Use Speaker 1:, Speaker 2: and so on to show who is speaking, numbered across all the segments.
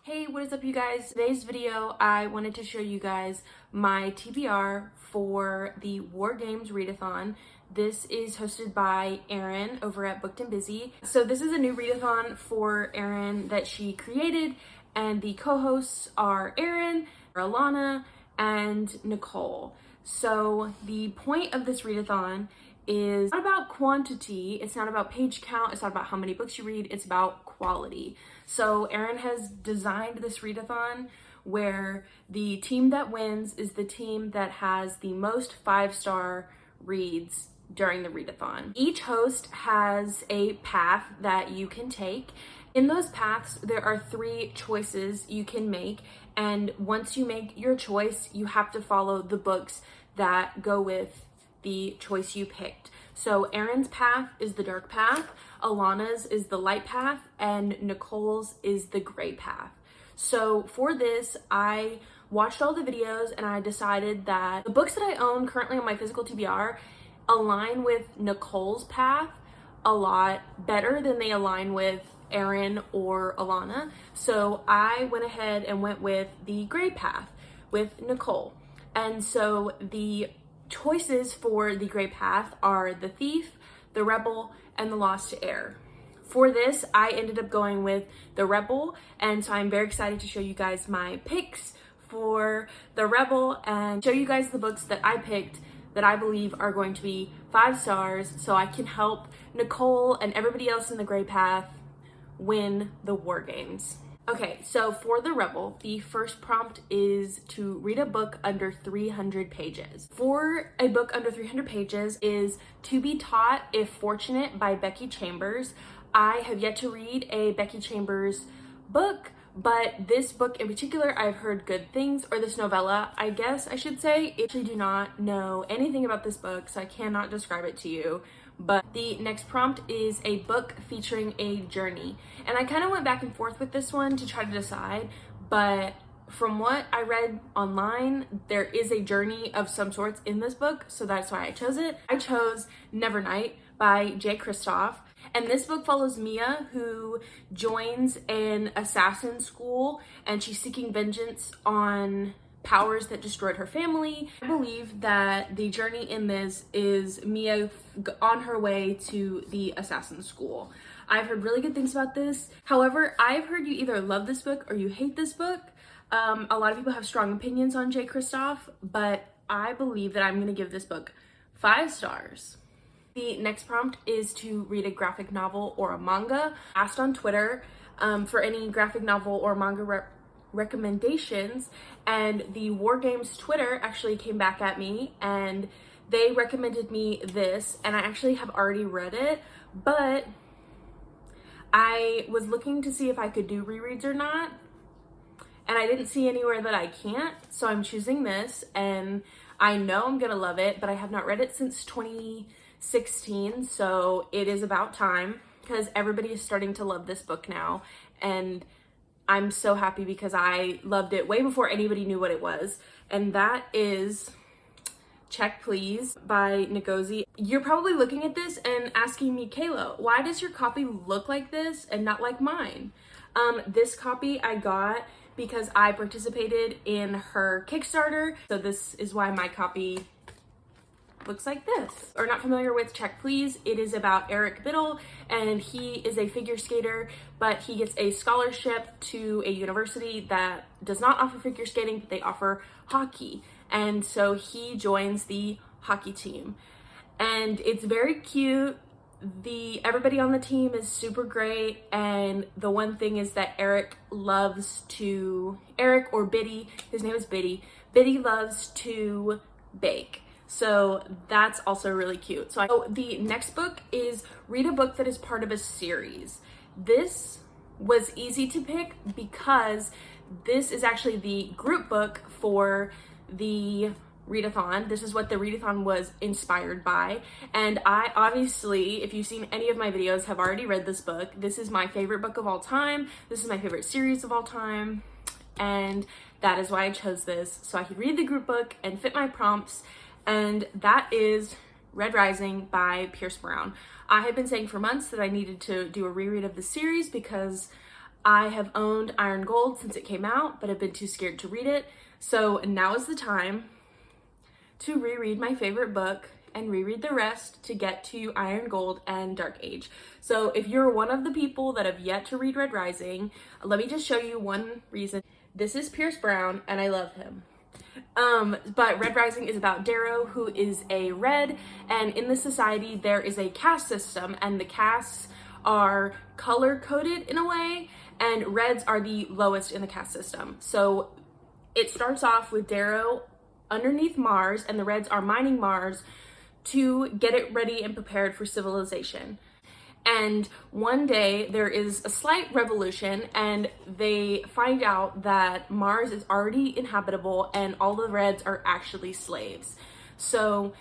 Speaker 1: Hey, what is up you guys? Today's video, I wanted to show you guys my TBR for the Games Readathon. This is hosted by Erin over at Booked and Busy. So this is a new readathon for Erin that she created, and the co-hosts are Erin, Alana, and Nicole. So the point of this readathon is not about quantity, it's not about page count, it's not about how many books you read, it's about quality. So Erin has designed this readathon where the team that wins is the team that has the most 5-star reads during the readathon. Each host has a path that you can take. In those paths, there are 3 choices you can make, and once you make your choice, you have to follow the books that go with the choice you picked. So Erin's path is the dark path, Alana's is the light path, and Nicole's is the gray path. So for this, I watched all the videos and I decided that the books that I own currently on my physical TBR align with Nicole's path a lot better than they align with Erin or Alana. So I went ahead and went with the gray path with Nicole. And so the choices for the gray path are the thief, the rebel, and the lost to air. For this, I ended up going with the rebel, and so I'm very excited to show you guys my picks for the rebel and show you guys the books that I picked that I believe are going to be 5 stars so I can help Nicole and everybody else in the gray path win the war games. Okay, so for the rebel, the first prompt is to read a book under 300 pages. For a book under 300 pages is To Be Taught If Fortunate by Becky Chambers. I have yet to read a Becky Chambers book, but this book in particular, I've heard good things, or this novella, I guess I should say. I actually do not know anything about this book, so I cannot describe it to you. But the next prompt is a book featuring a journey. And I kind of went back and forth with this one to try to decide, but from what I read online, there is a journey of some sorts in this book, so that's why I chose it. I chose Nevernight by J. Kristoff. And this book follows Mia, who joins an assassin school, and she's seeking vengeance on powers that destroyed her family. I believe that the journey in this is Mia on her way to the assassin school. I've heard really good things about this. However, I've heard you either love this book or you hate this book. A lot of people have strong opinions on J. Kristoff, but I believe that I'm gonna give this book 5 stars. The next prompt is to read a graphic novel or a manga. I asked on Twitter for any graphic novel or manga recommendations, and the War Games Twitter actually came back at me and they recommended me this, and I actually have already read it, but I was looking to see if I could do rereads or not, and I didn't see anywhere that I can't, so I'm choosing this, and I know I'm gonna love it, but I have not read it since 2016, so it is about time because everybody is starting to love this book now, and I'm so happy because I loved it way before anybody knew what it was. And that is Check Please by Ngozi. You're probably looking at this and asking me, Kayla, why does your copy look like this and not like mine? This copy I got because I participated in her Kickstarter. So this is why my copy looks like this. Or not familiar with Check Please, it is about Eric Biddle, and he is a figure skater, but he gets a scholarship to a university that does not offer figure skating, but they offer hockey. And so he joins the hockey team. And it's very cute. Everybody on the team is super great, and the one thing is that Eric or Biddy, his name is Biddy loves to bake. So that's also really cute. So the next book is read a book that is part of a series. This was easy to pick because this is actually the group book for the readathon. This is what the readathon was inspired by. And I obviously, if you've seen any of my videos, have already read this book. This is my favorite book of all time. This is my favorite series of all time. And that is why I chose this, so I could read the group book and fit my prompts. And that is Red Rising by Pierce Brown. I have been saying for months that I needed to do a reread of the series because I have owned Iron Gold since it came out, but have been too scared to read it. So now is the time to reread my favorite book and reread the rest to get to Iron Gold and Dark Age. So if you're one of the people that have yet to read Red Rising, let me just show you one reason. This is Pierce Brown, and I love him. But Red Rising is about Darrow, who is a red, and in the society there is a caste system, and the castes are color-coded in a way, and reds are the lowest in the caste system. So it starts off with Darrow underneath Mars, and the reds are mining Mars to get it ready and prepared for civilization. And one day there is a slight revolution, and they find out that Mars is already inhabitable and all the reds are actually slaves. So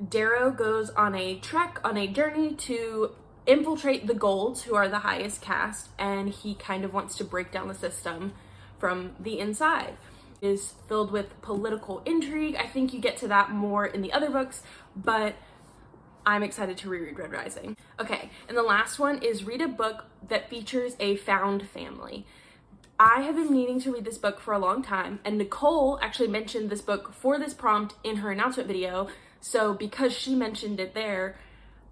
Speaker 1: Darrow goes on a trek, on a journey to infiltrate the Golds, who are the highest caste, and he kind of wants to break down the system from the inside. It is filled with political intrigue. I think you get to that more in the other books, but I'm excited to reread Red Rising. Okay, and the last one is read a book that features a found family. I have been meaning to read this book for a long time, and Nicole actually mentioned this book for this prompt in her announcement video, so because she mentioned it there,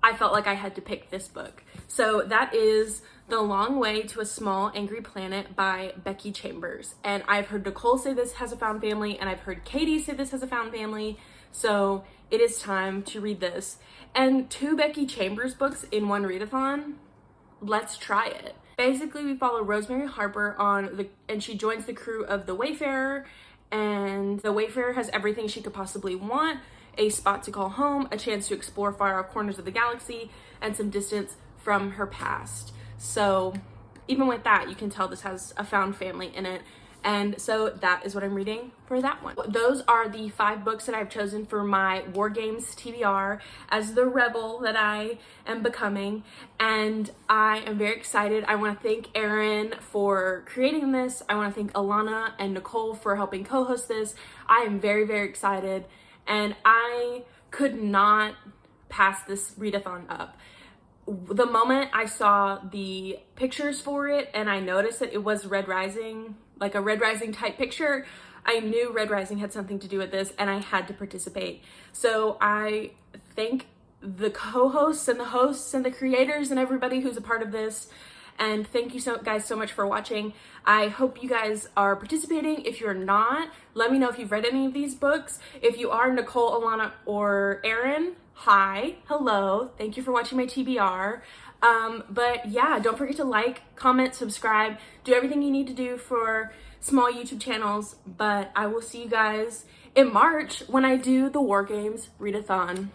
Speaker 1: I felt like I had to pick this book. So that is The Long Way to a Small Angry Planet by Becky Chambers. And I've heard Nicole say this has a found family, and I've heard Katie say this has a found family, so it is time to read this. And 2 Becky Chambers books in one readathon, let's try it. Basically, we follow Rosemary Harper and she joins the crew of the Wayfarer, and the Wayfarer has everything she could possibly want: a spot to call home, a chance to explore far off corners of the galaxy, and some distance from her past. So even with that, you can tell this has a found family in it. And so that is what I'm reading for that one. Those are the 5 books that I've chosen for my War Games TBR as the rebel that I am becoming. And I am very excited. I want to thank Erin for creating this. I want to thank Alana and Nicole for helping co-host this. I am very, very excited. And I could not pass this readathon up. The moment I saw the pictures for it and I noticed that it was Red Rising, like a Red Rising type picture, I knew Red Rising had something to do with this and I had to participate. So I thank the co-hosts and the hosts and the creators and everybody who's a part of this. And thank you guys so much for watching. I hope you guys are participating. If you're not, let me know if you've read any of these books. If you are, Nicole, Alana, or Erin, hi, hello, thank you for watching my TBR. But yeah, don't forget to like, comment, subscribe, do everything you need to do for small YouTube channels. But I will see you guys in March when I do the War Games Readathon.